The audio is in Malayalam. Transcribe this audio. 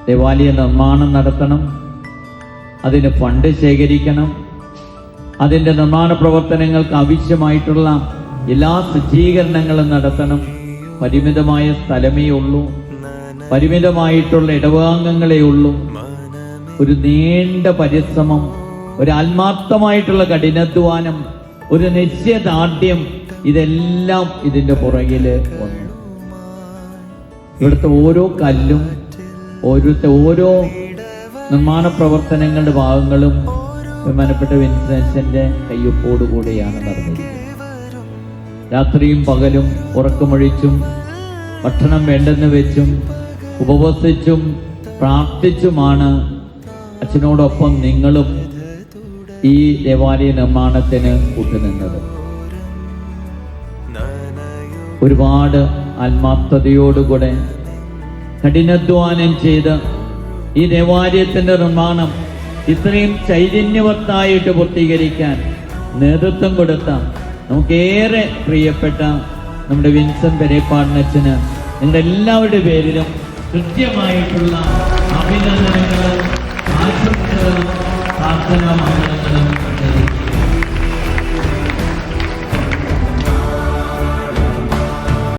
ദേവാലയ നിർമ്മാണം നടത്തണം, അതിന് ഫണ്ട് ശേഖരിക്കണം, അതിൻ്റെ നിർമ്മാണ പ്രവർത്തനങ്ങൾക്ക് ആവശ്യമായിട്ടുള്ള എല്ലാ സജ്ജീകരണങ്ങളും നടത്തണം. പരിമിതമായ സ്ഥലമേ ഉള്ളൂ, പരിമിതമായിട്ടുള്ള ഇടവാംഗങ്ങളേ ഉള്ളൂ. ഒരു നീണ്ട പരിശ്രമം, ഒരു ആത്മാർത്ഥമായിട്ടുള്ള കഠിനാധ്വാനം, ഒരു നിശ്ചയദാർഢ്യം, ഇതെല്ലാം ഇതിൻ്റെ പുറകിൽ വന്നു. ഇവിടുത്തെ ഓരോ കല്ലും ഓരോ നിർമ്മാണ പ്രവർത്തനങ്ങളുടെ ഭാഗങ്ങളും ബഹുമാനപ്പെട്ട വിൻസെന്റിന്റെ കയ്യൊപ്പോടുകൂടിയാണ് നടന്നിരിക്കുന്നത്. രാത്രിയും പകലും ഉറക്കമൊഴിച്ചും ഭക്ഷണം വേണ്ടെന്ന് വെച്ചും ഉപവസിച്ചും പ്രാർത്ഥിച്ചുമാണ് അച്ഛനോടൊപ്പം നിങ്ങളും ഈ ദേവാലയ നിർമ്മാണത്തിന് കൂട്ടുനിന്നത്. ഒരുപാട് ആത്മാർത്ഥതയോടുകൂടെ കഠിനാധ്വാനം ചെയ്ത് ഈ ദേവാലയത്തിന്റെ നിർമ്മാണം ഇത്രയും ചൈതന്യവത്തായിട്ട് പൂർത്തീകരിക്കാൻ നേതൃത്വം കൊടുത്ത നമുക്കേറെ പ്രിയപ്പെട്ട നമ്മുടെ വിൻസെന്റ് പെരേപ്പാടനച്ഛന് നിങ്ങളുടെ എല്ലാവരുടെ പേരിലും കൃത്യമായിട്ടുള്ള അഭിനന്ദനങ്ങളും ആശംസകളും പ്രാർത്ഥനാ മംഗളങ്ങളും